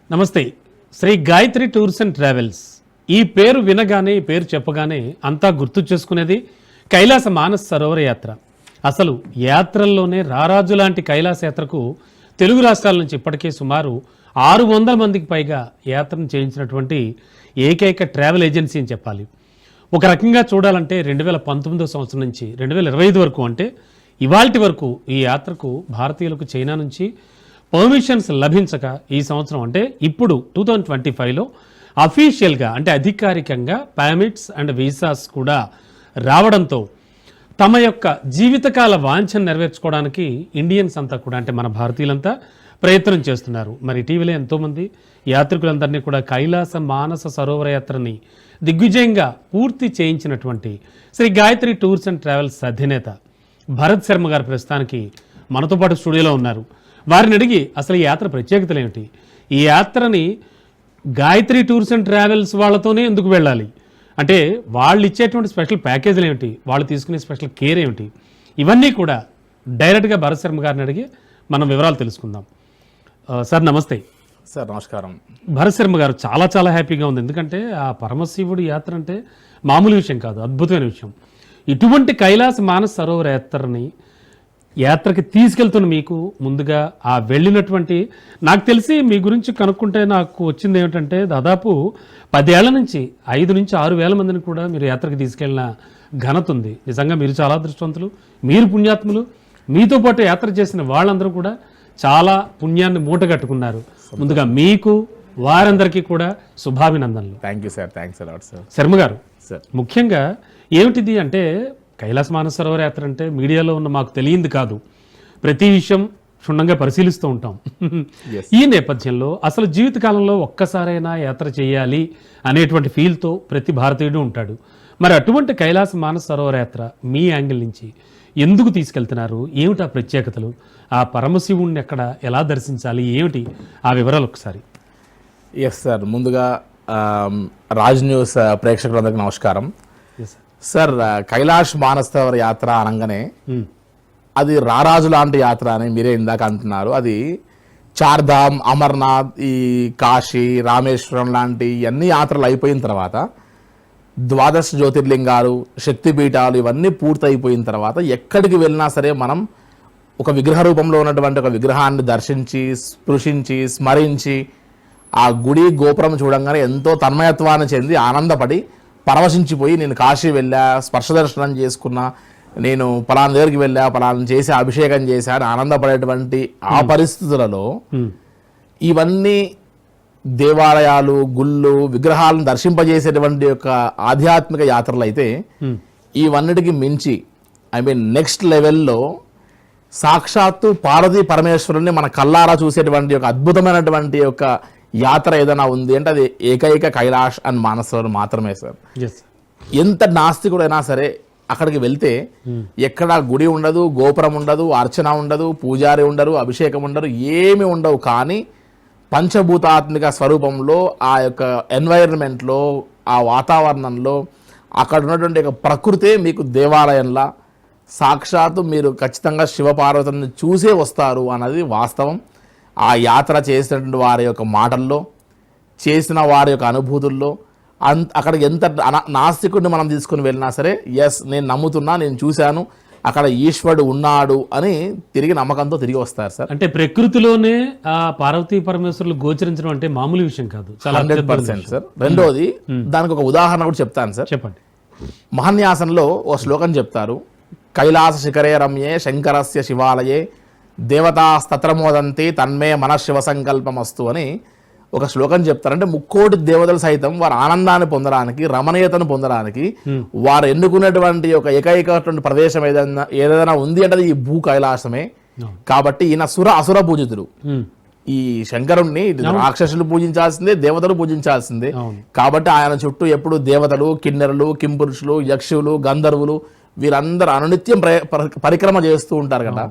నమస్తే. Shri Gayatri tours and travels. ఈ పేరు వినగానే, ఈ పేరు చెప్పగానే అంతా గుర్తు చేసుకునేది కైలాస మానస సరోవర యాత్ర. అసలు యాత్రల్లోనే రారాజు లాంటి కైలాస యాత్రకు తెలుగు రాష్ట్రాల నుంచి ఇప్పటికే సుమారు 600 మందికి పైగా యాత్రను చేయించినటువంటి ఏకైక ట్రావెల్ ఏజెన్సీ అని చెప్పాలి. ఒక రకంగా చూడాలంటే 2019 సంవత్సరం నుంచి 2025 వరకు, అంటే ఇవాల్టి వరకు ఈ యాత్రకు భారతీయులకు చైనా నుంచి పర్మిషన్స్ లభించక ఈ సంవత్సరం అంటే ఇప్పుడు 2025లో అఫీషియల్గా అంటే అధికారికంగా పర్మిట్స్ అండ్ వీసాస్ కూడా రావడంతో తమ యొక్క జీవితకాల వాంఛను నెరవేర్చుకోవడానికి ఇండియన్స్ అంతా కూడా అంటే మన భారతీయులంతా ప్రయత్నం చేస్తున్నారు. మరి ఇటీవలే ఎంతోమంది యాత్రికులందరినీ కూడా కైలాస మానస సరోవర యాత్రని దిగ్విజయంగా పూర్తి చేయించినటువంటి Shri Gayatri tours and travels అధినేత భరత్ శర్మ గారు ప్రస్తుతానికి మనతో పాటు స్టూడియోలో ఉన్నారు. వారిని అడిగి అసలు ఈ యాత్ర ప్రత్యేకతలు ఏమిటి, ఈ యాత్రని గాయత్రి టూర్స్ అండ్ ట్రావెల్స్ వాళ్ళతోనే ఎందుకు వెళ్ళాలి, అంటే వాళ్ళు ఇచ్చేటువంటి స్పెషల్ ప్యాకేజీలు ఏమిటి, వాళ్ళు తీసుకునే స్పెషల్ కేర్ ఏమిటి, ఇవన్నీ కూడా డైరెక్ట్గా భరత్ శర్మ గారిని అడిగి మనం వివరాలు తెలుసుకుందాం. సార్ నమస్తే. సార్ నమస్కారం. భరత్ శర్మ గారు, చాలా హ్యాపీగా ఉంది. ఎందుకంటే ఆ పరమశివుడి యాత్ర అంటే మామూలు విషయం కాదు, అద్భుతమైన విషయం. ఇటువంటి కైలాస మానస సరోవర యాత్రకి తీసుకెళ్తున్న మీకు ముందుగా ఆ వెళ్ళినటువంటి, నాకు తెలిసి మీ గురించి కనుక్కుంటే నాకు వచ్చింది ఏమిటంటే దాదాపు 10 ఏళ్ల నుంచి 5 నుంచి 6 వేల మందిని కూడా మీరు యాత్రకి తీసుకెళ్ళిన ఘనత ఉంది. నిజంగా మీరు చాలా అదృష్టవంతులు, మీరు పుణ్యాత్ములు. మీతో పాటు యాత్ర చేసిన వాళ్ళందరూ కూడా చాలా పుణ్యాన్ని మూటగట్టుకున్నారు. ముందుగా మీకు వారందరికీ కూడా శుభాభినందనలు. Thank you sir. Thanks a lot sir. Sharma గారు, సార్ ముఖ్యంగా ఏమిటిది అంటే కైలాస మానస సరోవర యాత్ర అంటే మీడియాలో ఉన్న మాకు తెలియంది కాదు, ప్రతి విషయం క్షుణ్ణంగా పరిశీలిస్తూ ఉంటాం. ఈ నేపథ్యంలో అసలు జీవితకాలంలో ఒక్కసారైనా యాత్ర చేయాలి అనేటువంటి ఫీల్తో ప్రతి భారతీయుడు ఉంటాడు. మరి అటువంటి కైలాస మానస సరోవర యాత్ర మీ యాంగిల్ నుంచి ఎందుకు తీసుకెళ్తున్నారు, ఏమిటి ఆ ప్రత్యేకతలు, ఆ పరమశివుణ్ణి ఎక్కడ ఎలా దర్శించాలి, ఏమిటి ఆ వివరాలు ఒకసారి. ఎస్ సార్, ముందుగా రాజ్ న్యూస్ ప్రేక్షకులందరికీ నమస్కారం. సార్, కైలాష్ మానస సరోవర యాత్ర అనగానే అది రారాజు లాంటి యాత్ర అని మీరే ఇందాక అంటున్నారు. అది చార్ధామ్, అమర్నాథ్, ఈ కాశీ, రామేశ్వరం లాంటి అన్ని యాత్రలు అయిపోయిన తర్వాత 12 జ్యోతిర్లింగాలు, శక్తిపీఠాలు ఇవన్నీ పూర్తయిపోయిన తర్వాత ఎక్కడికి వెళ్ళినా సరే మనం ఒక విగ్రహ రూపంలో ఉన్నటువంటి ఒక విగ్రహాన్ని దర్శించి, స్పృశించి, స్మరించి ఆ గుడి గోపురం చూడంగానే ఎంతో తన్మయత్వాన్ని చెంది ఆనందపడి పరవశించిపోయి నేను కాశీ వెళ్ళా, స్పర్శ దర్శనం చేసుకున్నా, నేను పలానా దగ్గరికి వెళ్ళా, పలానా చేసి అభిషేకం చేశా అని ఆనందపడేటువంటి ఆ పరిస్థితులలో ఇవన్నీ దేవాలయాలు, గుళ్ళు, విగ్రహాలను దర్శింపజేసేటువంటి యొక్క ఆధ్యాత్మిక యాత్రలు అయితే ఇవన్నిటికి మించి నెక్స్ట్ లెవెల్లో సాక్షాత్తు పార్వతీ పరమేశ్వరుని మన కల్లారా చూసేటువంటి ఒక అద్భుతమైనటువంటి యొక్క యాత్ర ఏదైనా ఉంది అంటే అది ఏకైక కైలాష్ అండ్ మానస సరోవర్ మాత్రమే సార్. ఎంత నాస్తికుడైనా సరే అక్కడికి వెళ్తే ఎక్కడ గుడి ఉండదు, గోపురం ఉండదు, అర్చన ఉండదు, పూజారి ఉండరు, అభిషేకం ఉండరు, ఏమి ఉండవు. కానీ పంచభూతాత్మిక స్వరూపంలో ఆ యొక్క ఎన్వైరన్మెంట్లో, ఆ వాతావరణంలో అక్కడ ఉన్నటువంటి ఒక ప్రకృతే మీకు దేవాలయంలా సాక్షాత్తు మీరు ఖచ్చితంగా శివపార్వతులను చూసే వస్తారు అన్నది వాస్తవం. ఆ యాత్ర చేసినటువంటి వారి యొక్క మాటల్లో, చేసిన వారి యొక్క అనుభూతుల్లో అక్కడికి ఎంత నాస్తికుడిని మనం తీసుకుని వెళ్ళినా సరే ఎస్ నేను నమ్ముతున్నా, నేను చూశాను, అక్కడ ఈశ్వరుడు ఉన్నాడు అని తిరిగి నమ్మకంతో తిరిగి వస్తారు సార్. అంటే ప్రకృతిలోనే ఆ పార్వతీ పరమేశ్వరులు గోచరించడం అంటే మామూలు విషయం కాదు, 100% సార్. రెండోది, దానికి ఒక ఉదాహరణ కూడా చెప్తాను సార్. చెప్పండి. మహాన్యాసంలో ఒక శ్లోకం చెప్తారు, కైలాస శిఖరే రమ్యే శంకరస్య శివాలయే దేవతాస్తత్రమోదంతి తన్మే మనశివ సంకల్పమస్తు అని ఒక శ్లోకం చెప్తారంటే ముక్కోటి దేవతలు సైతం వారి ఆనందాన్ని పొందడానికి, రమణీయతను పొందడానికి వారు ఎన్నుకున్నటువంటి ఒక ఏకైకటువంటి ప్రదేశం ఏదైనా ఉంది అంటే ఈ భూ కైలాసమే. కాబట్టి ఈయన అసుర పూజితుడు. ఈ శంకరుణ్ణి రాక్షసులు పూజించాల్సిందే, దేవతలు పూజించాల్సిందే. కాబట్టి ఆయన చుట్టూ ఎప్పుడు దేవతలు, కిన్నెరలు, కింపురుషులు, యక్షులు, గంధర్వులు వీరందరూ అనునిత్యం పరిక్రమ చేస్తూ ఉంటారు కదా.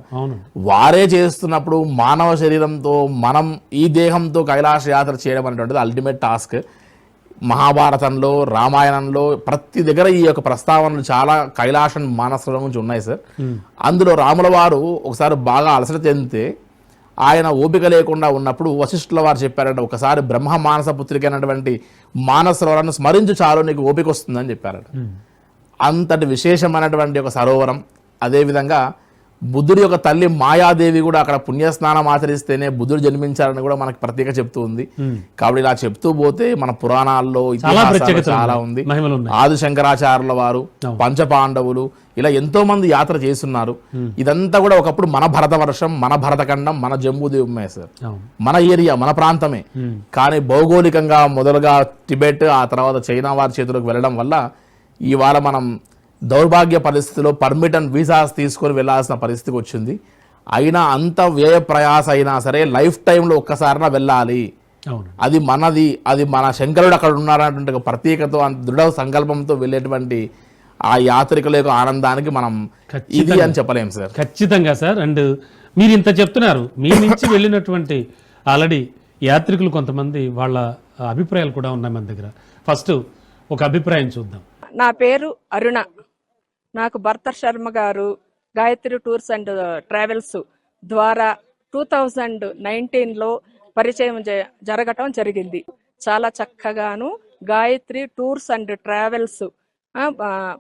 వారే చేస్తున్నప్పుడు మానవ శరీరంతో మనం ఈ దేహంతో కైలాస యాత్ర చేయడం అనేటువంటిది అల్టిమేట్ టాస్క్. మహాభారతంలో, రామాయణంలో ప్రతి దగ్గర ఈ యొక్క ప్రస్తావనలు చాలా కైలాస మానస గురించి ఉన్నాయి సార్. అందులో రాముల వారు ఒకసారి బాగా అలసట చెందితే ఆయన ఓపిక లేకుండా ఉన్నప్పుడు వశిష్ఠుల వారు చెప్పారంట, ఒకసారి బ్రహ్మ మానస పుత్రికైనటువంటి మానస సరోవరాన్ని స్మరించు చాలు నీకు ఓపిక వస్తుందని చెప్పారట. అంతటి విశేషమైనటువంటి ఒక సరోవరం. అదేవిధంగా బుద్ధుడి యొక్క తల్లి మాయాదేవి కూడా అక్కడ పుణ్యస్నానం ఆచరిస్తేనే బుద్ధుడు జన్మించారని కూడా మనకి ప్రత్యేక చెప్తూ ఉంది. కాబట్టి ఇలా చెప్తూ పోతే మన పురాణాల్లో ఇతిహాసాలు చాలా ఉంది. ఆది శంకరాచార్యుల వారు, పంచపాండవులు, ఇలా ఎంతో మంది యాత్ర చేస్తున్నారు. ఇదంతా కూడా ఒకప్పుడు మన భరతవర్షం, మన భరతఖండం, మన జంబూద్వీపమే సార్, మన ఏరియా, మన ప్రాంతమే. కానీ భౌగోళికంగా మొదలుగా టిబెట్, ఆ తర్వాత చైనా వారి చేతులకు వెళ్ళడం వల్ల ఇవాళ మనం దౌర్భాగ్య పరిస్థితిలో పర్మిట్ అండ్ వీసాస్ తీసుకొని వెళ్లాల్సిన పరిస్థితికి వచ్చింది. అయినా అంత వ్యయ ప్రయాస అయినా సరే లైఫ్ టైంలో ఒక్కసారినా వెళ్ళాలి, అది మనది, అది మన శంకరుడు అక్కడ ఉన్నారన్నటువంటి ఒక ప్రత్యేకతో దృఢ సంకల్పంతో వెళ్ళేటువంటి ఆ యాత్రికుల యొక్క ఆనందానికి మనం ఇది అని చెప్పలేము సార్. ఖచ్చితంగా సార్. అండ్ మీరు ఇంత చెప్తున్నారు, మీ నుంచి వెళ్ళినటువంటి ఆల్రెడీ యాత్రికులు కొంతమంది వాళ్ళ అభిప్రాయాలు కూడా ఉన్నాయి మన దగ్గర. ఫస్ట్ ఒక అభిప్రాయం చూద్దాం. నా పేరు అరుణ. నాకు భర్త శర్మ గారు గాయత్రి టూర్స్ అండ్ ట్రావెల్స్ ద్వారా 2019లో పరిచయం జరగటం జరిగింది. చాలా చక్కగాను Gayatri tours and travels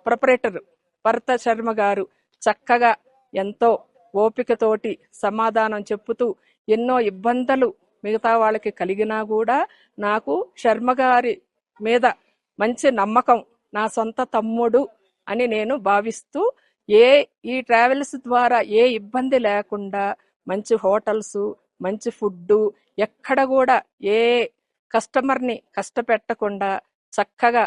proprietor భర్త శర్మ గారు చక్కగా ఎంతో ఓపికతోటి సమాధానం చెప్పుతూ ఎన్నో ఇబ్బందులు మిగతా వాళ్ళకి కలిగినా కూడా నాకు శర్మ గారి మీద మంచి నమ్మకం, నా సొంత తమ్ముడు అని నేను భావిస్తూ ఈ ట్రావెల్స్ ద్వారా ఏ ఇబ్బంది లేకుండా మంచి హోటల్స్, మంచి ఫుడ్, ఎక్కడ కూడా ఏ కస్టమర్ని కష్టపెట్టకుండా చక్కగా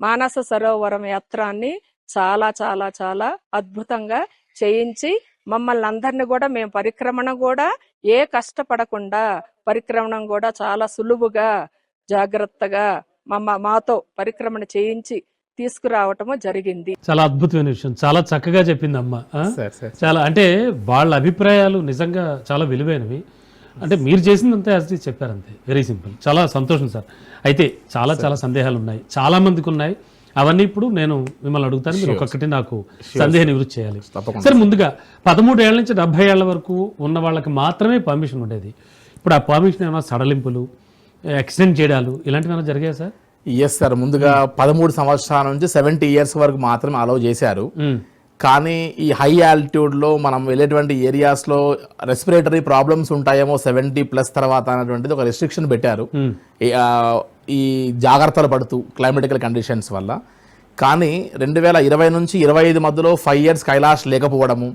మానస సరోవరం యాత్రాన్ని చాలా చాలా చాలా అద్భుతంగా చేయించి మమ్మల్ని అందరినీ కూడా మేము పరిక్రమణ కూడా ఏ కష్టపడకుండా పరిక్రమణ కూడా చాలా సులువుగా జాగ్రత్తగా మాతో పరిక్రమణ చేయించి తీసుకురావటము జరిగింది. చాలా అద్భుతమైన విషయం, చాలా చక్కగా చెప్పింది అమ్మ. చాలా అంటే వాళ్ళ అభిప్రాయాలు నిజంగా చాలా విలువైనవి. అంటే మీరు చేసిందంతే యాజ్ చెప్పారంతే, వెరీ సింపుల్. చాలా సంతోషం సార్. అయితే చాలా చాలా సందేహాలు ఉన్నాయి, చాలా మందికి ఉన్నాయి. అవన్నీ ఇప్పుడు నేను మిమ్మల్ని అడుగుతాను, మీరు ఒక్కొక్కటి నాకు సందేహ నివృత్తి చేయాలి. సరే, ముందుగా 13 ఏళ్ల నుంచి 70 ఏళ్ల వరకు ఉన్న వాళ్ళకి మాత్రమే పర్మిషన్ ఉండేది. ఇప్పుడు ఆ పర్మిషన్ ఏమైనా సడలింపులు, ఎక్స్టెండ్ చేయడాలు ఇలాంటివి జరిగాయి సార్? Yes sir. ముందుగా 13 సంవత్సరాల నుంచి 70 ఇయర్స్ వరకు మాత్రమే అలౌ చేశారు. కానీ ఈ హై ఆల్టిట్యూడ్ లో మనం వెళ్ళేటువంటి ఏరియాస్ లో రెస్పిరేటరీ ప్రాబ్లమ్స్ ఉంటాయేమో 70+ తర్వాత అనేటువంటిది ఒక రెస్ట్రిక్షన్ పెట్టారు, ఈ జాగ్రత్తలు పడుతూ క్లైమేటికల్ కండిషన్స్ వల్ల. కానీ 2020 నుంచి 25 మధ్యలో 5 ఇయర్స్ కైలాష్ లేకపోవడము,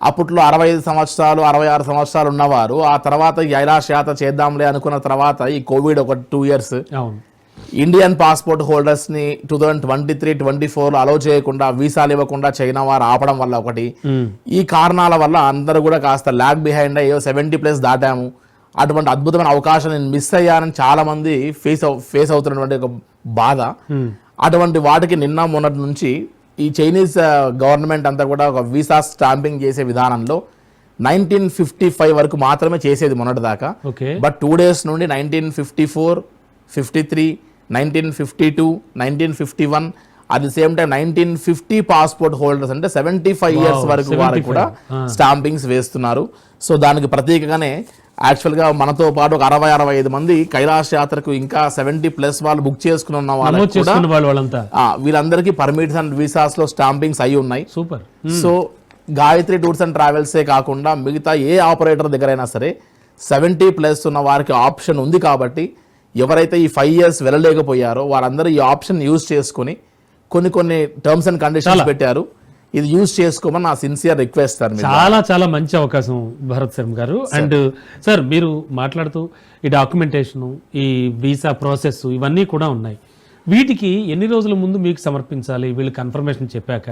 అప్పట్లో 65 సంవత్సరాలు 66 సంవత్సరాలు ఉన్నవారు ఆ తర్వాత కైలాష్ యాత్ర చేద్దాంలే అనుకున్న తర్వాత ఈ కోవిడ్ ఒక 2 ఇయర్స్ ఇండియన్ పాస్పోర్ట్ హోల్డర్స్ ని 2023-24 అలౌ చేయకుండా, వీసాలు ఇవ్వకుండా చైనా వారు ఆపడం వల్ల ఒకటి, ఈ కారణాల వల్ల అందరూ కూడా కాస్త ల్యాగ్ బిహైండ్ అయ్యో 70+ దాటాము, అటువంటి అద్భుతమైన అవకాశం నేను మిస్ అయ్యానని చాలా మంది ఫేస్ అవుతున్నటువంటి ఒక బాధ. అటువంటి వాటికి నిన్న మొన్నటి నుంచి ఈ చైనీస్ గవర్నమెంట్ అంతా కూడా ఒక వీసా స్టాంపింగ్ చేసే విధానంలో 1955 వరకు మాత్రమే చేసేది మొన్నటి దాకా. బట్ 2 days నుండి 1954, 53, 1952, 1951, at the same time 1950 passport holders అంటే 75 ఇయర్స్ వరకు వారికి కూడా స్టాంపింగ్స్ వేస్తున్నారు. సో దానికి ప్రత్యేకంగానే యాక్చువల్గా మనతో పాటు ఒక 60-65 మంది కైలాష్ యాత్రకు ఇంకా 70+ వాళ్ళు బుక్ చేసుకుని ఉన్న వాళ్ళంతా వీళ్ళందరికీ పర్మిట్స్ అండ్ వీసాస్ లో స్టాంపింగ్స్ అయి ఉన్నాయి. Super. So Gayatri tours and ట్రావెల్సే కాకుండా మిగతా ఏ ఆపరేటర్ దగ్గరైనా సరే 70+ ఉన్న వారికి ఆప్షన్ ఉంది. కాబట్టి ఎవరైతే ఈ 5 ఇయర్స్ వెళ్ళలేకపోయారో వారందరూ ఈ ఆప్షన్ యూజ్ చేసుకుని కొన్ని టర్మ్స్ అండ్ కండిషన్స్ పెట్టారు, ఇది యూజ్ చేసుకోమని నా సిన్సియర్ రిక్వెస్ట్ సార్. చాలా చాలా మంచి అవకాశం భరత్ శర్మ గారు. అండ్ సార్, మీరు మాట్లాడుతూ ఈ డాక్యుమెంటేషన్, ఈ వీసా ప్రాసెస్ ఇవన్నీ కూడా ఉన్నాయి. వీటికి ఎన్ని రోజుల ముందు మీకు సమర్పించాలి? వీళ్ళు కన్ఫర్మేషన్ చెప్పాక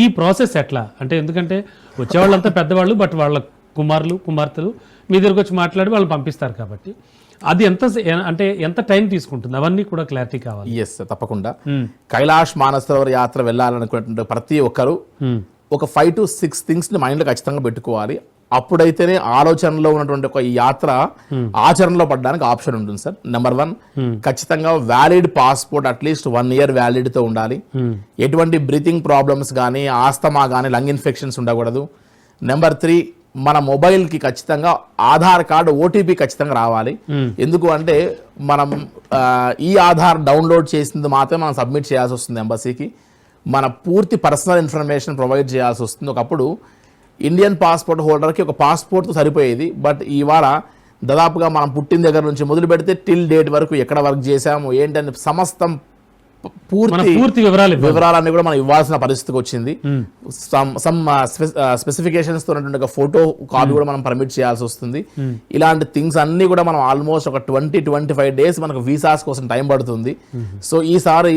ఈ ప్రాసెస్ ఎట్లా? అంటే ఎందుకంటే వచ్చేవాళ్ళంతా పెద్దవాళ్ళు, బట్ వాళ్ళ కుమారులు కుమార్తెలు మీ దగ్గరకు వచ్చి మాట్లాడి వాళ్ళు పంపిస్తారు. కాబట్టి అది ఎంత టైం తీసుకుంటుంది? అవన్నీ కూడా క్లారిటీ కావాలి. ఎస్, తప్పకుండా. కైలాష్ మానసరోవర్ యాత్ర వెళ్ళాలనుకునే ప్రతి ఒక్కరు ఒక 5 to 6 థింగ్స్ ని మైండ్ లో ఖచ్చితంగా పెట్టుకోవాలి. అప్పుడైతేనే ఆలోచనలో ఉన్నటువంటి ఒక యాత్ర ఆచరణలో పడడానికి ఆప్షన్ ఉంటుంది సార్. నెంబర్ 1, ఖచ్చితంగా valid passport, at least 1 year valid తో ఉండాలి. ఎటువంటి బ్రీతింగ్ ప్రాబ్లమ్స్ కానీ, ఆస్తమా కానీ, లంగ్ ఇన్ఫెక్షన్స్ ఉండకూడదు. నెంబర్ 3, మన మొబైల్కి ఖచ్చితంగా ఆధార్ కార్డు ఓటీపీ ఖచ్చితంగా రావాలి. ఎందుకు అంటే మనం ఈ ఆధార్ డౌన్లోడ్ చేసింది మాత్రమే మనం సబ్మిట్ చేయాల్సి వస్తుంది ఎంబసీకి. మన పూర్తి పర్సనల్ ఇన్ఫర్మేషన్ ప్రొవైడ్ చేయాల్సి వస్తుంది. ఒకప్పుడు ఇండియన్ పాస్పోర్ట్ హోల్డర్కి ఒక పాస్పోర్ట్తో సరిపోయేది. బట్ ఇవాళ దాదాపుగా మనం పుట్టిన దగ్గర నుంచి మొదలు పెడితే టిల్ డేట్ వరకు ఎక్కడ వర్క్ చేశాము ఏంటని సమస్తం పూర్తి వివరాలన్నీ కూడా మనం ఇవ్వాల్సిన పరిస్థితికి వచ్చింది. సమ్ స్పెసిఫికేషన్స్ తో ఉన్నటువంటి ఒక ఫోటో కాపీ కూడా మనం పర్మిట్ చేయాల్సి వస్తుంది. ఇలాంటి థింగ్స్ అన్ని కూడా మనం ఆల్మోస్ట్ ఒక 20-25 డేస్ మనకు వీసాస్ కోసం టైం పడుతుంది. సో ఈసారి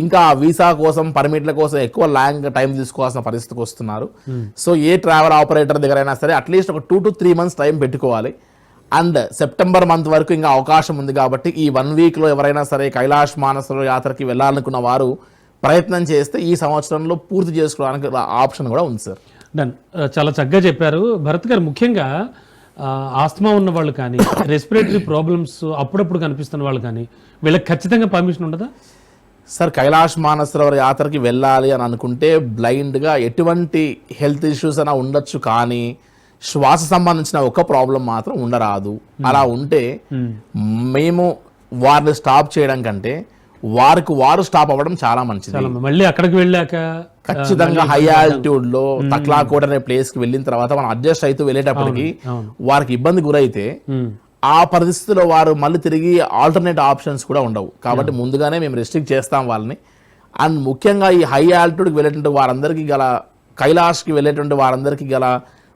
ఇంకా వీసా కోసం పర్మిట్ల కోసం ఎక్కువ లాంగ్ టైం తీసుకోవాల్సిన పరిస్థితికి వస్తున్నారు. సో ఏ ట్రావెల్ ఆపరేటర్ దగ్గర అయినా సరే అట్లీస్ట్ ఒక 2 to 3 months టైం పెట్టుకోవాలి. అండ్ సెప్టెంబర్ మంత్ వరకు ఇంకా అవకాశం ఉంది కాబట్టి ఈ 1 weekలో ఎవరైనా సరే కైలాష్ మానసరోవర్ యాత్రకి వెళ్ళాలనుకున్న వారు ప్రయత్నం చేస్తే ఈ సంవత్సరంలో పూర్తి చేసుకోవడానికి ఆప్షన్ కూడా ఉంది సార్. డన్. చాలా చక్కగా చెప్పారు భరత్ గారు. ముఖ్యంగా ఆస్తమా ఉన్న వాళ్ళు కానీ రెస్పిరేటరీ ప్రాబ్లమ్స్ అప్పుడప్పుడు కనిపిస్తున్న వాళ్ళు కానీ వీళ్ళకి ఖచ్చితంగా పర్మిషన్ ఉండదా సార్? కైలాష్ మానసరోవర్ యాత్రకి వెళ్ళాలి అని అనుకుంటే బ్లైండ్గా ఎటువంటి హెల్త్ ఇష్యూస్ అయినా ఉండొచ్చు, కానీ శ్వాస సంబంధించిన ఒక ప్రాబ్లం మాత్రం ఉండరాదు. అలా ఉంటే మేము వారిని స్టాప్ చేయడం కంటే వారు స్టాప్ అవ్వడం చాలా మంచిది. మళ్ళీ అక్కడికి వెళ్ళాక ఖచ్చితంగా హై ఆల్టిట్యూడ్ లో తక్లాకోట్ అనే ప్లేస్ కి వెళ్ళిన తర్వాత మనం అడ్జస్ట్ అవుతూ వెళ్ళేటప్పటికి వారికి ఇబ్బంది గురైతే ఆ పరిస్థితిలో వారు మళ్ళీ తిరిగి ఆల్టర్నేట్ ఆప్షన్స్ కూడా ఉండవు. కాబట్టి ముందుగానే మేము రెస్ట్రిక్ట్ చేస్తాం వాళ్ళని. అండ్ ముఖ్యంగా ఈ హై ఆల్టిట్యూడ్కి వెళ్ళేటువంటి వారందరికీ గల, కైలాష్కి వెళ్ళేటువంటి వారందరికీ గల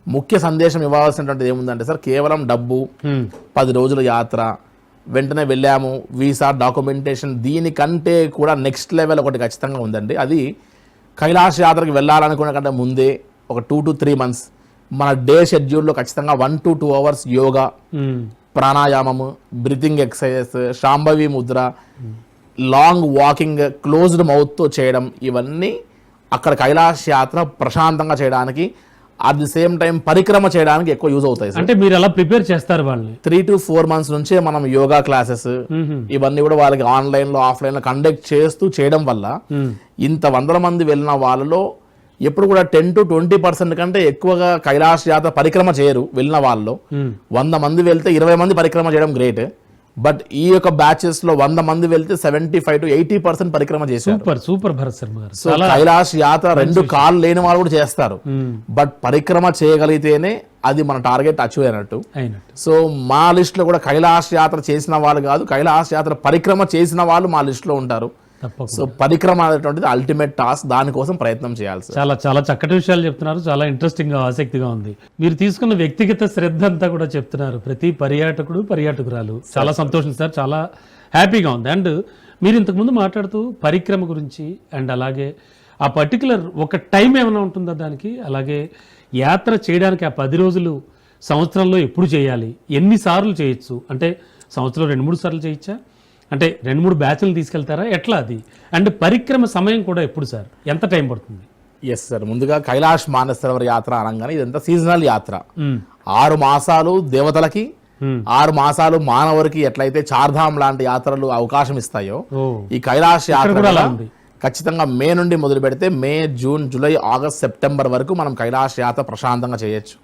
ముఖ్య సందేశం ఇవ్వాల్సినటువంటిది ఏముందంటే సార్, కేవలం డబ్బు, 10 రోజుల యాత్ర, వెంటనే వెళ్ళాము, వీసా, డాక్యుమెంటేషన్, దీనికంటే కూడా నెక్స్ట్ లెవెల్ ఒకటి ఖచ్చితంగా ఉందండి. అది కైలాష్ యాత్రకి వెళ్ళాలనుకునే కంటే ముందే ఒక 2 to 3 months మన డే షెడ్యూల్లో ఖచ్చితంగా 1 to 2 hours యోగా, ప్రాణాయామము, breathing exercises, Shambhavi Mudra, long walking, closed మౌత్తో చేయడం, ఇవన్నీ అక్కడ కైలాష్ యాత్ర ప్రశాంతంగా చేయడానికి, అట్ ది సేమ్ టైం పరిక్రమ చేయడానికి ఎక్కువ యూజ్ అవుతాయి. అంటే మీరు అలా ప్రిపేర్ చేస్తారు వాళ్ళని 3 to 4 months నుంచే మనం యోగా క్లాసెస్ ఇవన్నీ కూడా వాళ్ళకి ఆన్లైన్ లో ఆఫ్లైన్ లో కండక్ట్ చేస్తూ చేయడం వల్ల ఇంత 100 మంది వెళ్ళిన వాళ్ళలో ఎప్పుడు కూడా 10 to 20% కంటే ఎక్కువగా కైలాష్ యాత్ర పరిక్రమ చేయరు. వెళ్ళిన వాళ్ళలో 100 మంది వెళ్తే 20 మంది పరిక్రమ చేయడం గ్రేట్. బట్ ఈ యొక్క బ్యాచెస్ లో 100 మంది వెళ్తే 75 to 80% పరిక్రమ చేశారు. సూపర్ భరత్ శర్మ గారు. సో కైలాష్ యాత్ర 2 కాళ్ళు లేని వాళ్ళు కూడా చేస్తారు. బట్ పరిక్రమ చేయగలిగితేనే అది మన టార్గెట్ అచీవ్ అయినట్టు. సో మా లిస్ట్ లో కూడా కైలాష్ యాత్ర చేసిన వాళ్ళు కాదు, కైలాష్ యాత్ర పరిక్రమ చేసిన వాళ్ళు మా లిస్ట్ లో ఉంటారు. సో పరిక్రమ అనేటువంటిది అల్టిమేట్ టాస్క్, దానికోసం ప్రయత్నం చేయాలి. చాలా చాలా చక్కటి విషయాలు చెప్తున్నారు. చాలా ఇంట్రెస్టింగ్ గా, ఆసక్తిగా ఉంది. మీరు తీసుకున్న వ్యక్తిగత శ్రద్ధ అంతా కూడా చెప్తున్నారు. ప్రతి పర్యాటకురాలు చాలా సంతోషం సార్, చాలా హ్యాపీగా ఉంది. అండ్ మీరు ఇంతకుముందు మాట్లాడుతూ పరిక్రమ గురించి అండ్ అలాగే ఆ పర్టికులర్ ఒక టైం ఏమైనా ఉంటుందా దానికి, అలాగే యాత్ర చేయడానికి ఆ 10 రోజులు సంవత్సరంలో ఎప్పుడు చేయాలి, ఎన్నిసార్లు చేయొచ్చు, అంటే సంవత్సరంలో 2-3 సార్లు చేయొచ్చా, అంటే 2-3 బ్యాచ్లు తీసుకెళ్తారా, ఎట్లా అది, అండ్ పరిక్రమ సమయం కూడా ఎప్పుడు సార్, ఎంత టైం పడుతుంది? ఎస్ సార్, ముందుగా కైలాష్ మానసరోవర్ యాత్ర అనగానే ఇదంతా సీజనల్ యాత్ర. 6 మాసాలు దేవతలకి, 6 మాసాలు మానవుడికి ఎట్లయితే చార్ధామ్ లాంటి యాత్రలు అవకాశం ఇస్తాయో, ఈ కైలాష్ యాత్ర ఖచ్చితంగా మే నుండి మొదలు పెడితే మే, జూన్, జూలై, ఆగస్ట్, సెప్టెంబర్ వరకు మనం కైలాష్ యాత్ర ప్రశాంతంగా చేయొచ్చు.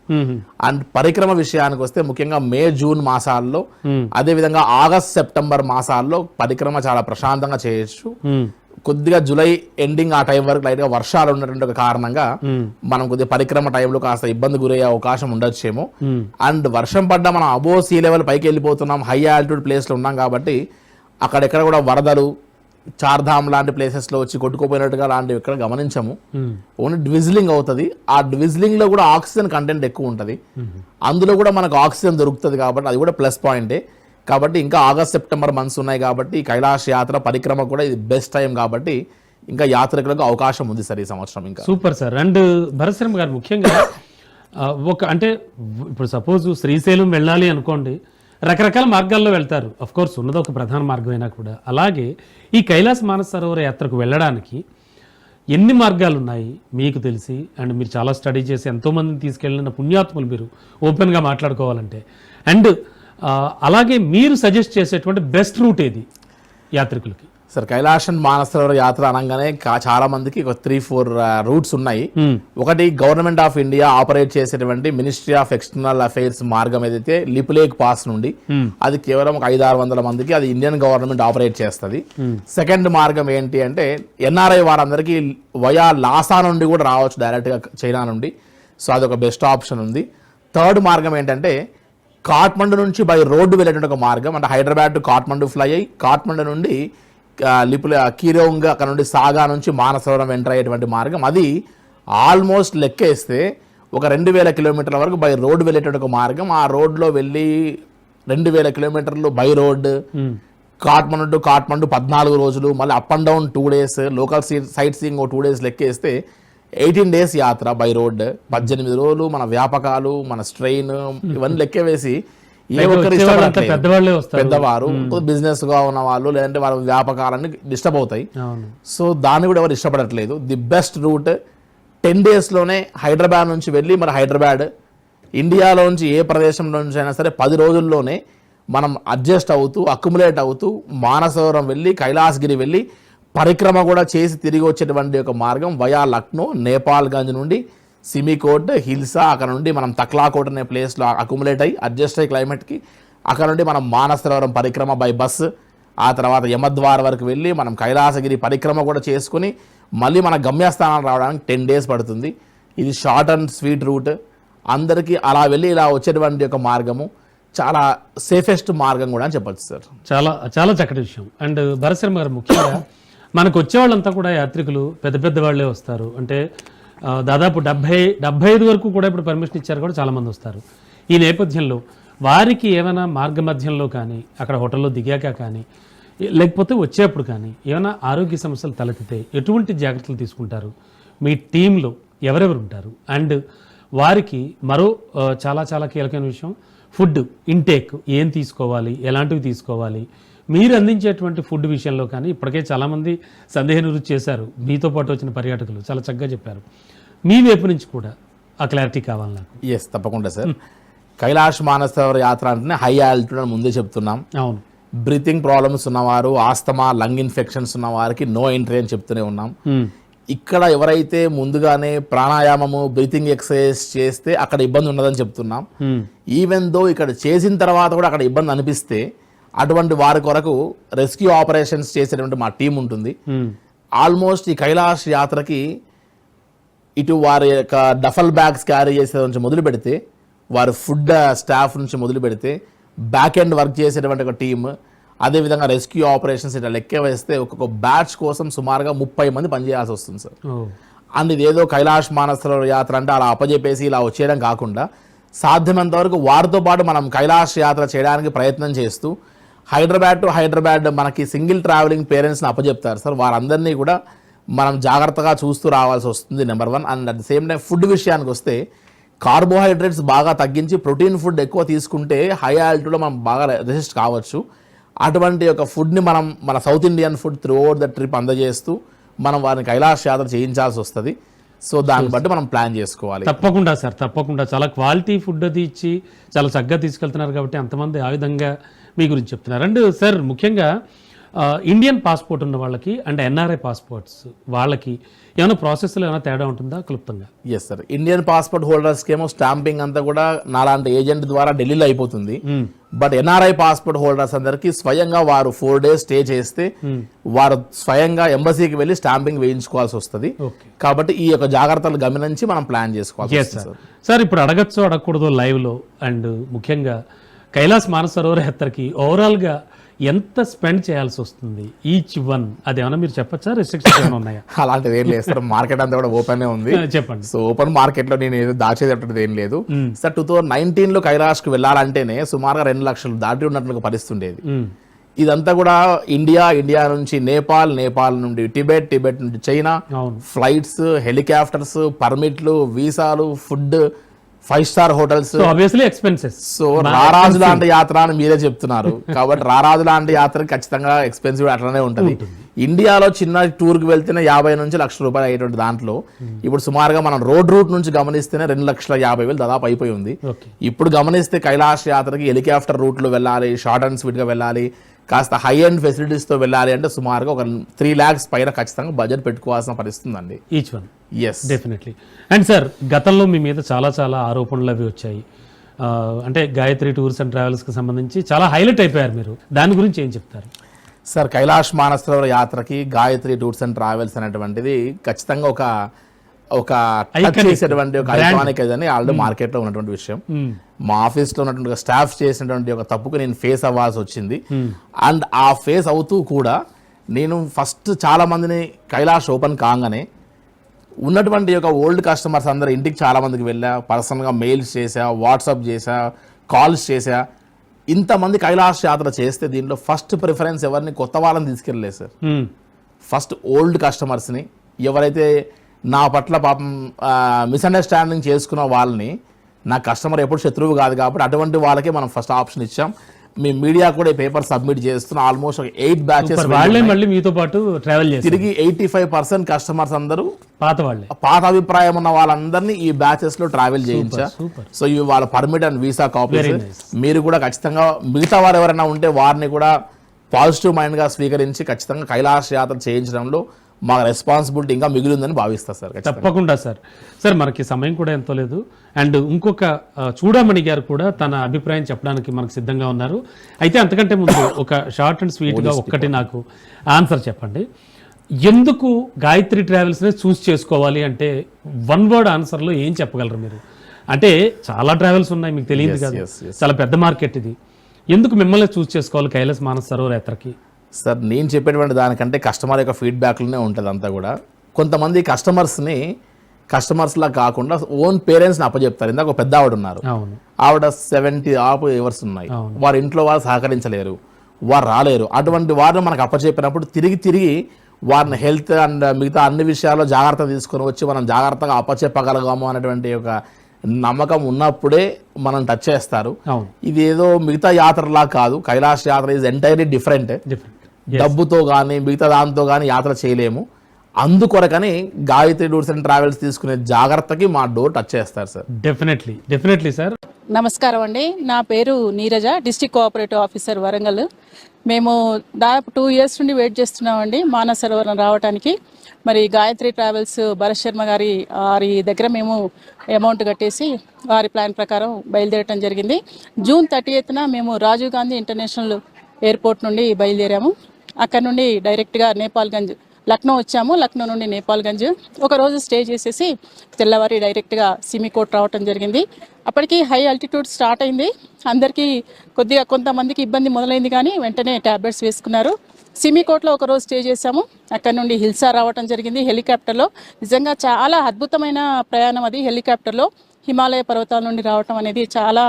అండ్ పరిక్రమ విషయానికి వస్తే ముఖ్యంగా మే, జూన్ మాసాల్లో, అదే విధంగా ఆగస్ట్, సెప్టెంబర్ మాసాల్లో పరిక్రమ చాలా ప్రశాంతంగా చేయొచ్చు. కొద్దిగా జూలై ఎండింగ్ ఆ టైం వరకు లైట్ గా వర్షాలు ఉన్నటువంటి ఒక కారణంగా మనం కొద్దిగా పరిక్రమ టైంలో కాస్త ఇబ్బంది గురయ్యే అవకాశం ఉండొచ్చేమో. అండ్ వర్షం పడ్డా మనం అబో సీ లెవెల్ పైకి వెళ్ళిపోతున్నాం, హై ఆల్టిట్యూడ్ ప్లేస్ లో ఉన్నాం కాబట్టి అక్కడెక్కడ కూడా వరదలు, చార్ధామ్ లాంటి ప్లేసెస్ లో వచ్చి కొట్టుకుపోయినట్టుగా లాంటివి ఇక్కడ గమనించము. ఓన్లీ డ్విజ్లింగ్ అవుతుంది. ఆ డ్విజ్లింగ్ లో కూడా ఆక్సిజన్ కంటెంట్ ఎక్కువ ఉంటుంది, అందులో కూడా మనకు ఆక్సిజన్ దొరుకుతుంది కాబట్టి అది కూడా ప్లస్ పాయింటే. కాబట్టి ఇంకా ఆగస్ట్, సెప్టెంబర్ మంత్స్ ఉన్నాయి కాబట్టి కైలాష్ యాత్ర పరిక్రమ కూడా ఇది బెస్ట్ టైం కాబట్టి ఇంకా యాత్రికులకు అవకాశం ఉంది సార్ ఈ సంవత్సరం. ఇంకా super sir. And Bharat Sharma గారు, ముఖ్యంగా అంటే ఇప్పుడు సపోజ్ శ్రీశైలం వెళ్ళాలి అనుకోండి, రకరకాల మార్గాల్లో వెళ్తారు. అఫ్ కోర్స్ ఉన్నది ఒక ప్రధాన మార్గం అయినా కూడా, అలాగే ఈ కైలాస మానస సరోవర యాత్రకు వెళ్ళడానికి ఎన్ని మార్గాలు ఉన్నాయి మీకు తెలిసి, అండ్ మీరు చాలా స్టడీ చేసి ఎంతోమందిని తీసుకెళ్ళిన పుణ్యాత్ములు మీరు ఓపెన్గా మాట్లాడుకోవాలంటే, అండ్ అలాగే మీరు సజెస్ట్ చేసేటువంటి బెస్ట్ రూట్ ఏది యాత్రికులకి? సార్ కైలాష్ అండ్ మానసరోవర్ యాత్ర అనగానే చాలా మందికి ఒక 3-4 రూట్స్ ఉన్నాయి. ఒకటి గవర్నమెంట్ ఆఫ్ ఇండియా ఆపరేట్ చేసేటువంటి మినిస్ట్రీ ఆఫ్ ఎక్స్టర్నల్ అఫైర్స్ మార్గం ఏదైతే లిపులేక్ పాస్ నుండి అది కేవలం ఒక 500-600 మందికి అది ఇండియన్ గవర్నమెంట్ ఆపరేట్ చేస్తుంది. సెకండ్ మార్గం ఏంటి అంటే ఎన్ఆర్ఐ వారందరికీ వయా లాసా నుండి కూడా రావచ్చు డైరెక్ట్గా చైనా నుండి. సో అదొక బెస్ట్ ఆప్షన్ ఉంది. థర్డ్ మార్గం ఏంటంటే కాఠ్మండు నుంచి బై రోడ్డు వెళ్ళేటువంటి ఒక మార్గం, అంటే హైదరాబాద్ టు కాఠ్మండు ఫ్లై అయ్యి కాఠ్మండు నుండి కీరోంగ్ అక్కడ నుండి సాగా నుంచి మానసరోవరం ఎంటర్ అయ్యేటువంటి మార్గం. అది ఆల్మోస్ట్ లెక్కేస్తే ఒక 2000 కిలోమీటర్ల వరకు బై రోడ్ వెళ్ళేటువంటి ఒక మార్గం. ఆ రోడ్లో వెళ్ళి 2000 కిలోమీటర్లు by road Kathmandu to Kathmandu 14 రోజులు, మళ్ళీ up and down 2 days, local sight seeing 2 days లెక్కేస్తే 18 days యాత్ర బై రోడ్, 18 రోజులు మన వ్యాపకాలు, మన స్ట్రెయిన్ ఇవన్నీ లెక్క వేసి ఏ ఒక్కరు పెద్దవాళ్ళే వస్తారు, పెద్దవారు బిజినెస్ గా ఉన్న వాళ్ళు లేదంటే వాళ్ళ వ్యాపకాలన్నీ డిస్టర్బ్ అవుతాయి. సో దాన్ని కూడా ఎవరు ఇష్టపడట్లేదు. ది బెస్ట్ రూట్ 10 days లోనే హైదరాబాద్ నుంచి వెళ్ళి మరి హైదరాబాద్ ఇండియాలోంచి ఏ ప్రదేశం నుంచి అయినా సరే 10 రోజుల్లోనే మనం అడ్జస్ట్ అవుతూ అక్యుములేట్ అవుతూ మానసరోవరం వెళ్ళి కైలాసగిరి వెళ్ళి పరిక్రమ కూడా చేసి తిరిగి వచ్చేటువంటి ఒక మార్గం వయా లక్నో, నేపాల్గంజ్ నుండి సిమికోట్, హిల్సా, అక్కడ నుండి మనం తక్లాకోట్ అనే ప్లేస్లో అక్యుములేట్ అయ్యి అడ్జస్ట్ అయ్యి క్లైమేట్కి అక్కడ నుండి మనం మానసరోవరం పరిక్రమ బై బస్, ఆ తర్వాత యమద్వార్ వరకు వెళ్ళి మనం కైలాసగిరి పరిక్రమ కూడా చేసుకుని మళ్ళీ మన గమ్యస్థానాలు రావడానికి 10 days పడుతుంది. ఇది షార్ట్ అండ్ స్వీట్ రూట్. అందరికీ అలా వెళ్ళి ఇలా వచ్చేటువంటి ఒక మార్గము చాలా సేఫెస్ట్ మార్గం కూడా అని చెప్పచ్చు సార్. చాలా చాలా చక్కటి విషయం. అండ్ భరతశర్మ గారు, ముఖ్యంగా మనకు వచ్చేవాళ్ళంతా కూడా యాత్రికులు పెద్ద పెద్ద వాళ్ళే వస్తారు. అంటే దాదాపు 75 వరకు కూడా ఇప్పుడు పర్మిషన్ ఇచ్చారు కూడా చాలామంది వస్తారు. ఈ నేపథ్యంలో వారికి ఏమైనా మార్గ మధ్యంలో కానీ అక్కడ హోటల్లో దిగాక కానీ లేకపోతే వచ్చేప్పుడు కానీ ఏమైనా ఆరోగ్య సమస్యలు తలెత్తితే ఎటువంటి జాగ్రత్తలు తీసుకుంటారు? మీ టీంలో ఎవరెవరు ఉంటారు? అండ్ వారికి మరో చాలా చాలా కీలకమైన విషయం, ఫుడ్ ఇంటేక్ ఏం తీసుకోవాలి, ఎలాంటివి తీసుకోవాలి, మీరు అందించేటువంటి ఫుడ్ విషయంలో కానీ ఇప్పటికే చాలామంది సందేహ నివృత్తి చేశారు. మీతో పాటు వచ్చిన పర్యాటకులు చాలా చక్కగా చెప్పారు. మీ వైపు నుంచి కూడా ఆ క్లారిటీ కావాలి నాకు. ఎస్, తప్పకుండా సార్. కైలాష్ మానసరోవర్ యాత్ర అంటేనే హై ఆల్టిట్యూడ్ అని ముందే చెప్తున్నాం. అవును, బ్రీతింగ్ ప్రాబ్లమ్స్ ఉన్నవారు, ఆస్తమా, లంగ్ ఇన్ఫెక్షన్స్ ఉన్న వారికి నో ఎంట్రీ అని చెప్తూనే ఉన్నాం. ఇక్కడ ఎవరైతే ముందుగానే ప్రాణాయామము, బ్రీతింగ్ ఎక్సర్సైజ్ చేస్తే అక్కడ ఇబ్బంది ఉండదని చెప్తున్నాం. ఈవెన్ దో ఇక్కడ చేసిన తర్వాత కూడా అక్కడ ఇబ్బంది అనిపిస్తే అటువంటి వారి కొరకు రెస్క్యూ ఆపరేషన్స్ చేసేటువంటి మా టీం ఉంటుంది. ఆల్మోస్ట్ ఈ కైలాష్ యాత్రకి ఇటు వారి యొక్క డఫల్ బ్యాగ్స్ క్యారీ చేసే నుంచి మొదలు పెడితే, వారి ఫుడ్ స్టాఫ్ నుంచి మొదలు పెడితే, బ్యాక్ ఎండ్ వర్క్ చేసేటువంటి ఒక టీమ్, అదేవిధంగా రెస్క్యూ ఆపరేషన్స్ ఇట్లా లెక్క వేస్తే ఒక్కొక్క బ్యాచ్ కోసం సుమారుగా 30 మంది పనిచేయాల్సి వస్తుంది సార్. అండ్ ఇదేదో కైలాష్ మానసరోవర్ యాత్ర అంటే అలా అప్పజెప్పేసి ఇలా వచ్చేయడం కాకుండా సాధ్యమైనంత వరకు వారితో పాటు మనం కైలాష్ యాత్ర చేయడానికి ప్రయత్నం చేస్తూ హైదరాబాద్ టు హైదరాబాద్ మనకి సింగిల్ ట్రావెలింగ్ పేరెంట్స్ని అప్పచెప్తారు సార్. వారందరినీ కూడా మనం జాగ్రత్తగా చూస్తూ రావాల్సి వస్తుంది, number 1. And at the same time food విషయానికి వస్తే కార్బోహైడ్రేట్స్ బాగా తగ్గించి ప్రోటీన్ ఫుడ్ ఎక్కువ తీసుకుంటే హై ఆల్టిట్యూడ్లో మనం బాగా రెసిస్ట్ కావచ్చు. అటువంటి ఒక ఫుడ్ని మనం మన south Indian food throughout the trip అందజేస్తూ మనం వారిని కైలాష్ యాత్ర చేయించాల్సి వస్తుంది. సో దాన్ని బట్టి మనం ప్లాన్ చేసుకోవాలి. తప్పకుండా సార్, తప్పకుండా. చాలా క్వాలిటీ ఫుడ్ అది ఇచ్చి చాలా చక్కగా తీసుకెళ్తున్నారు కాబట్టి అంతమంది ఆ విధంగా మీ గురించి చెప్తున్నారు. అండ్ సార్, ముఖ్యంగా ఇండియన్ పాస్పోర్ట్ ఉన్న వాళ్ళకి అండ్ ఎన్ఆర్ఐ పాస్పోర్ట్స్ వాళ్ళకి ఏమైనా ప్రాసెస్లో ఏమైనా తేడా ఉంటుందా క్లుప్తంగా? Yes sir. ఇండియన్ పాస్పోర్ట్ హోల్డర్స్కి ఏమో స్టాంపింగ్ అంతా కూడా నాలాంటి ఏజెంట్ ద్వారా ఢిల్లీలో అయిపోతుంది. బట్ ఎన్ఆర్ఐ పాస్పోర్ట్ హోల్డర్స్ అందరికీ స్వయంగా వారు 4 days స్టే చేస్తే వారు స్వయంగా ఎంబసీకి వెళ్ళి స్టాంపింగ్ వేయించుకోవాల్సి వస్తుంది. కాబట్టి ఈ యొక్క జాగ్రత్తలు గమనించి మనం ప్లాన్ చేసుకోవాలి సార్. ఇప్పుడు అడగచ్చో అడగకూడదు లైవ్లో, అండ్ ముఖ్యంగా కైలాస్ మానసరోవర్ యాత్రకి ఓవరాల్గా ఎంత స్పెండ్ చేయాల్సి వస్తుంది ఈచ్ వన్, అదేమన్నా మీరు చెప్పచ్చా? రిస్ట్రిక్షన్స్ ఏమైనా ఉన్నాయా? అలాంటిది ఏం లేదు సార్. మార్కెట్ అంతా కూడా ఓపెన్ ఉంది. చెప్పండి. సో ఓపెన్ మార్కెట్ లో నేను ఏదో దాచేది ఏం లేదు సార్. 2019లో కైలాష్కి వెళ్ళాలంటేనే సుమారుగా 2 లక్షలు దాటి ఉన్నట్లు పరిస్థితి ఉండేది. ఇదంతా కూడా ఇండియా నుంచి నేపాల్ నుండి టిబెట్ నుండి చైనా, ఫ్లైట్స్, హెలికాప్టర్స్, పర్మిట్లు, వీసాలు, food, 5-star hotels, obviously expenses. So రారాజు లాంటి యాత్ర అని మీరే చెప్తున్నారు కాబట్టి రారాజు లాంటి యాత్ర ఖచ్చితంగా ఎక్స్పెన్సివ్ అట్లనే ఉంటుంది. ఇండియాలో చిన్న టూర్కి వెళ్తేనే 50 నుంచి ₹1,00,000 అయ్యేటువంటి దాంట్లో ఇప్పుడు సుమారుగా మనం రోడ్ రూట్ నుంచి గమనిస్తేనే 2,50,000 దాదాపు అయిపోయి ఉంది. ఇప్పుడు గమనిస్తే కైలాష్ యాత్రకి హెలికాప్టర్ రూట్లో వెళ్ళాలి, షార్ట్ అండ్ స్వీట్గా వెళ్ళాలి, కాస్త హై అండ్ ఫెసిలిటీస్తో వెళ్ళాలి అంటే సుమారుగా ఒక 3 lakhs పైన ఖచ్చితంగా బడ్జెట్ పెట్టుకోవాల్సిన పరిస్థితి ఉందండి. Each one yes definitely. And sir, గతంలో మీ మీద చాలా ఆరోపణలు అవి వచ్చాయి. అంటే గాయత్రి టూర్స్ అండ్ ట్రావెల్స్కి సంబంధించి చాలా హైలైట్ అయిపోయారు మీరు. దాని గురించి ఏం చెప్తారు? సార్, కైలాష్ మానసరోవర్ యాత్రకి గాయత్రి టూర్స్ అండ్ ట్రావెల్స్ అనేటువంటిది ఖచ్చితంగా ఒక టచ్ చేసేటువంటి ఒక ఐకానిక్ అని ఆల్రెడీ మార్కెట్లో ఉన్నటువంటి విషయం. మా ఆఫీస్లో ఉన్నటువంటి స్టాఫ్ చేసినటువంటి ఒక తప్పుకు నేను ఫేస్ అవ్వాల్సి వచ్చింది. అండ్ ఆ ఫేస్ అవుతూ కూడా నేను ఫస్ట్ చాలా మందిని కైలాష్ ఓపెన్ కాగానే ఉన్నటువంటి ఒక ఓల్డ్ కస్టమర్స్ అందరు ఇంటికి చాలా మందికి వెళ్ళా, పర్సనల్గా మెయిల్స్ చేశా, వాట్సాప్ చేశా, కాల్స్ చేశా. ఇంతమంది కైలాష్ యాత్ర చేస్తే దీంట్లో ఫస్ట్ ప్రిఫరెన్స్ ఎవరిని కొత్త వాళ్ళని తీసుకెళ్ళలేదు సార్. ఫస్ట్ ఓల్డ్ కస్టమర్స్ని, ఎవరైతే నా పట్ల పాపం మిస్అండర్స్టాండింగ్ చేసుకున్న వాళ్ళని, నా కస్టమర్ ఎప్పుడు శత్రువు కాదు కాబట్టి అటువంటి వాళ్ళకే మనం ఫస్ట్ ఆప్షన్ ఇచ్చాం. మీ మీడియా కూడా ఈ పేపర్ సబ్మిట్ చేస్తున్నాం. ఆల్మోస్ట్ 8 batches వాళ్ళే మళ్ళీ మీతో పాటు ట్రావెల్ చేసి తిరిగి 85% కస్టమర్స్ అందరూ పాత వాళ్ళే, పాత అభిప్రాయం ఉన్న వాళ్ళందరినీ ఈ బ్యాచెస్ లో ట్రావెల్ చేయించా. సో ఇవి వాళ్ళ పర్మిట్ అండ్ వీసా కాపీస్. మీరు కూడా ఖచ్చితంగా మిగతా వారు ఎవరైనా ఉంటే వారిని కూడా పాజిటివ్ మైండ్ గా స్వీకరించి ఖచ్చితంగా కైలాష్ యాత్ర చేయించడంలో మా రెస్పాన్సిబిలిటీ ఇంకా మిగిలిందని భావిస్తా సార్. తప్పకుండా సార్. సార్, మనకి సమయం కూడా ఎంతో లేదు. అండ్ ఇంకొక చూడమణి గారు కూడా తన అభిప్రాయం చెప్పడానికి మనకు సిద్ధంగా ఉన్నారు. అయితే అంతకంటే ముందు ఒక షార్ట్ అండ్ స్వీట్గా ఒక్కటి నాకు ఆన్సర్ చెప్పండి. ఎందుకు గాయత్రి ట్రావెల్స్నే చూస్ చేసుకోవాలి అంటే 1 word ఆన్సర్లో ఏం చెప్పగలరు మీరు? అంటే చాలా ట్రావెల్స్ ఉన్నాయి, మీకు తెలియదు కదా, చాలా పెద్ద మార్కెట్ ఇది. ఎందుకు మిమ్మల్ని చూస్ చేసుకోవాలి కైలాస్ మానస సరోవర్ యాత్రకి? సార్, నేను చెప్పేటువంటి దానికంటే కస్టమర్ యొక్క ఫీడ్బ్యాక్లోనే ఉంటుంది అంతా కూడా. కొంతమంది కస్టమర్స్లా కాకుండా ఓన్ పేరెంట్స్ని అప్పచెప్తారు. ఇందాక ఒక పెద్ద ఆవిడ ఉన్నారు, ఆవిడ 70 ఇయర్స్ ఉన్నాయి, వారి ఇంట్లో వాళ్ళు సహకరించలేరు, వారు రాలేరు. అటువంటి వారిని మనకు అప్పచెప్పినప్పుడు తిరిగి వారిని హెల్త్ అండ్ మిగతా అన్ని విషయాల్లో జాగ్రత్త తీసుకొని వచ్చి మనం జాగ్రత్తగా అప్పచెప్పగలగాము అనేటువంటి ఒక నమ్మకం ఉన్నప్పుడే మనం టచ్ చేస్తారు. ఇది ఏదో మిగతా యాత్రలా కాదు. కైలాష్ యాత్ర ఈజ్ ఎంటైర్లీ డిఫరెంట్. డబ్బుతో కానీ మిగతా దాంతో కానీ యాత్ర చేయలేము. అందుకొరకని గాయత్రి టూర్స్ అండ్ ట్రావెల్స్ తీసుకునే జాగ్రత్తకి మా డోర్ టచ్ చేస్తారు సార్. Definitely sir. నమస్కారం అండి, నా పేరు Neeraja, district cooperative officer Warangal. మేము దాదాపు 2 years నుండి వెయిట్ చేస్తున్నామండి మానస సరోవరం రావడానికి. మరి గాయత్రి ట్రావెల్స్ భరత్ శర్మ వారి దగ్గర మేము అమౌంట్ కట్టేసి వారి ప్లాన్ ప్రకారం బయలుదేరటం జరిగింది. June 30th మేము రాజీవ్ గాంధీ ఇంటర్నేషనల్ ఎయిర్పోర్ట్ నుండి బయలుదేరాము. అక్కడ నుండి డైరెక్ట్గా నేపాల్గంజ్, లక్నో వచ్చాము. లక్నో నుండి నేపాల్గంజ్ ఒకరోజు స్టే చేసేసి తెల్లవారి డైరెక్ట్గా సిమికోట్ రావటం జరిగింది. అప్పటికి హై ఆల్టిట్యూడ్ స్టార్ట్ అయింది. అందరికీ కొంతమందికి ఇబ్బంది మొదలైంది, కానీ వెంటనే ట్యాబ్లెట్స్ వేసుకున్నారు. సిమికోట్లో ఒకరోజు స్టే చేశాము. అక్కడ నుండి హిల్సా రావటం జరిగింది హెలికాప్టర్లో. నిజంగా చాలా అద్భుతమైన ప్రయాణం అది. హెలికాప్టర్లో హిమాలయ పర్వతాల నుండి రావటం అనేది చాలా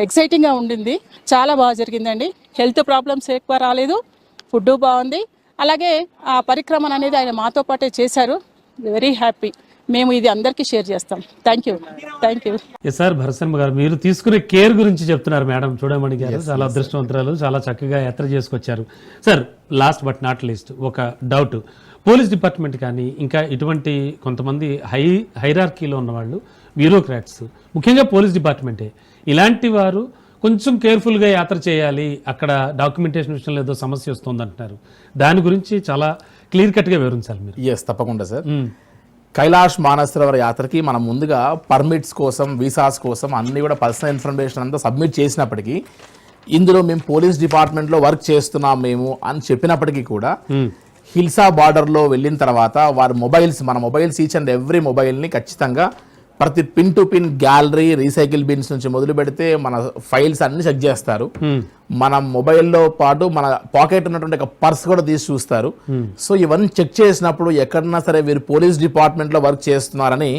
ఎక్సైటింగ్గా ఉండింది. చాలా బాగా జరిగిందండి. హెల్త్ ప్రాబ్లమ్స్ ఎక్కువ రాలేదు, ఫుడ్ బాగుంది. అలాగే ఆ పరిక్రమణ అనేది ఆయన మాతో పాటే చేశారు. Very happy. మేము ఇది అందరికీ షేర్ చేస్తాం. Thank you. Sir, Bharat Sharma గారు, మీరు తీసుకునే కేర్ గురించి చెప్తున్నారు మేడం చూడమణి గారు. చాలా అదృష్టవంతురాలు, చాలా చక్కగా యాత్ర చేసుకొచ్చారు. Sir, last but not least ఒక డౌట్. పోలీస్ డిపార్ట్మెంట్ కానీ ఇంకా ఇటువంటి కొంతమంది హైరార్కీలో ఉన్నవాళ్ళు, బ్యూరోక్రాట్స్, ముఖ్యంగా పోలీస్ డిపార్ట్మెంటే, ఇలాంటి వారు కొంచెం కేర్ఫుల్గా యాత్ర చేయాలి, అక్కడ డాక్యుమెంటేషన్ విషయంలో ఏదో సమస్య వస్తుంది అంటున్నారు. దాని గురించి చాలా క్లియర్ కట్గా వివరించాలి మీరు. ఎస్, తప్పకుండా సార్. కైలాష్ మానస సరోవర్ యాత్రకి మనం ముందుగా పర్మిట్స్ కోసం, వీసాస్ కోసం అన్ని కూడా పర్సనల్ ఇన్ఫర్మేషన్ అంతా సబ్మిట్ చేసినప్పటికీ, ఇందులో మేము పోలీస్ డిపార్ట్మెంట్లో వర్క్ చేస్తున్నాం మేము అని చెప్పినప్పటికీ కూడా హిల్సా బార్డర్లో వెళ్ళిన తర్వాత వారి మన మొబైల్స్ ఈచ్ అండ్ ఎవ్రీ మొబైల్ని ఖచ్చితంగా ప్రతి pin to pin gallery, recycle bins నుంచి మొదలు పెడితే మన ఫైల్స్ అన్ని చెక్ చేస్తారు. మన మొబైల్లో పాటు మన పాకెట్ ఉన్నటువంటి ఒక పర్స్ కూడా తీసి చూస్తారు. సో ఇవన్నీ చెక్ చేసినప్పుడు ఎక్కడన్నా సరే వీరు పోలీస్ డిపార్ట్మెంట్లో వర్క్ చేస్తున్నారని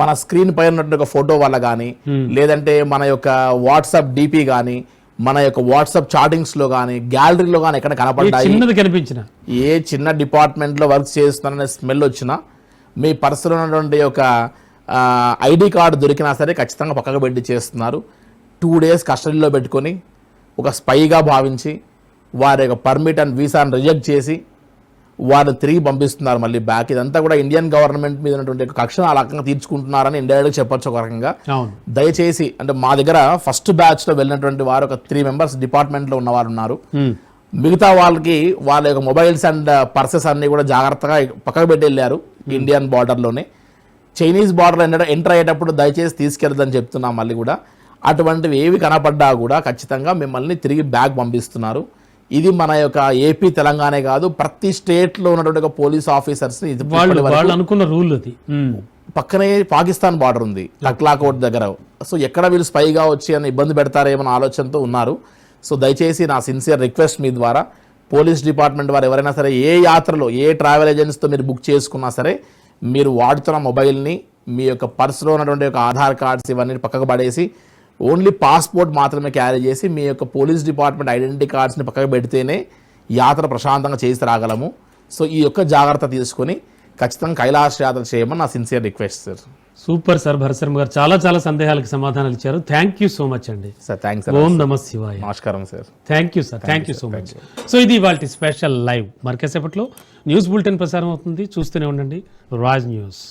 మన స్క్రీన్ పైన ఉన్నటువంటి ఒక ఫోటో వల్ల కానీ, లేదంటే మన యొక్క వాట్సాప్ డిపి కానీ, మన యొక్క వాట్సాప్ చాటింగ్స్ లో కానీ, గ్యాలరీలో కానీ ఎక్కడ కనిపించిన ఏ చిన్న డిపార్ట్మెంట్ లో వర్క్ చేస్తున్నారనే స్మెల్ వచ్చినా, మీ పర్సులో ఉన్నటువంటి ఒక ఐడి కార్డు దొరికినా సరే ఖచ్చితంగా పక్కకు పెట్టి చేస్తున్నారు. 2 days కస్టడీలో పెట్టుకొని ఒక స్పైగా భావించి వారి యొక్క పర్మిట్ అండ్ వీసాను రిజెక్ట్ చేసి వారిని తిరిగి పంపిస్తున్నారు మళ్ళీ బ్యాక్. ఇదంతా కూడా ఇండియన్ గవర్నమెంట్ మీద ఉన్నటువంటి కక్షను ఆ రకంగా తీర్చుకుంటున్నారని ఇండైరెక్ట్గా చెప్పొచ్చు ఒక రకంగా. దయచేసి అంటే మా దగ్గర ఫస్ట్ బ్యాచ్లో వెళ్ళినటువంటి వారు ఒక 3 members డిపార్ట్మెంట్లో ఉన్నవారు ఉన్నారు. మిగతా వాళ్ళకి వాళ్ళ యొక్క మొబైల్స్ అండ్ పర్సెస్ అన్ని కూడా జాగ్రత్తగా పక్కకు పెట్టి వెళ్ళారు ఇండియన్ బార్డర్లోనే. చైనీస్ బార్డర్ ఎంటర్ అయ్యేటప్పుడు దయచేసి తీసుకెళ్ళదని చెప్తున్నాం. మళ్ళీ కూడా అటువంటివి ఏవి కనపడ్డా కూడా ఖచ్చితంగా మిమ్మల్ని తిరిగి బ్యాక్ పంపిస్తున్నారు. ఇది మన యొక్క ఏపీ తెలంగాణ కాదు, ప్రతి స్టేట్లో ఉన్నటువంటి పోలీస్ ఆఫీసర్స్ని వాళ్ళు అనుకున్న రూల్ అది. పక్కనే పాకిస్తాన్ బార్డర్ ఉంది లక్లాకోట్ దగ్గర. సో ఎక్కడ వీళ్ళు స్పైగా వచ్చి అని ఇబ్బంది పెడతారేమో ఆలోచనతో ఉన్నారు. సో దయచేసి నా సిన్సియర్ రిక్వెస్ట్ మీ ద్వారా పోలీస్ డిపార్ట్మెంట్ వారు ఎవరైనా సరే ఏ యాత్రలో ఏ ట్రావెల్ ఏజెన్సీతో మీరు బుక్ చేసుకున్నా సరే మీరు వాడుతున్న మొబైల్ని మీ యొక్క పర్సులో ఉన్నటువంటి యొక్క ఆధార్ కార్డ్స్ ఇవన్నీ పక్కకు పడేసి ఓన్లీ పాస్పోర్ట్ మాత్రమే క్యారీ చేసి మీ యొక్క పోలీస్ డిపార్ట్మెంట్ ఐడెంటిటీ కార్డ్స్ని పక్కకు పెడితేనే యాత్ర ప్రశాంతంగా చేసి రాగలము. సో ఈ యొక్క జాగ్రత్త తీసుకొని ఖచ్చితంగా కైలాస యాత్ర చేయమని నా sincere request sir. Super sir. Bharat Sharma గారు చాలా సందేహాలకు సమాధానాలు ఇచ్చారు. థ్యాంక్ యూ సో మచ్ అండి. Sir thanks sir. ఓం నమః శివాయ. నమస్కారం sir. Thank you sir. Thank you so much. So ఇది ఇవాల్టి స్పెషల్ లైవ్. మరికాసేపట్లో న్యూస్ బులెటిన్ ప్రసారం అవుతుంది. చూస్తూనే ఉండండి రాజ్ న్యూస్.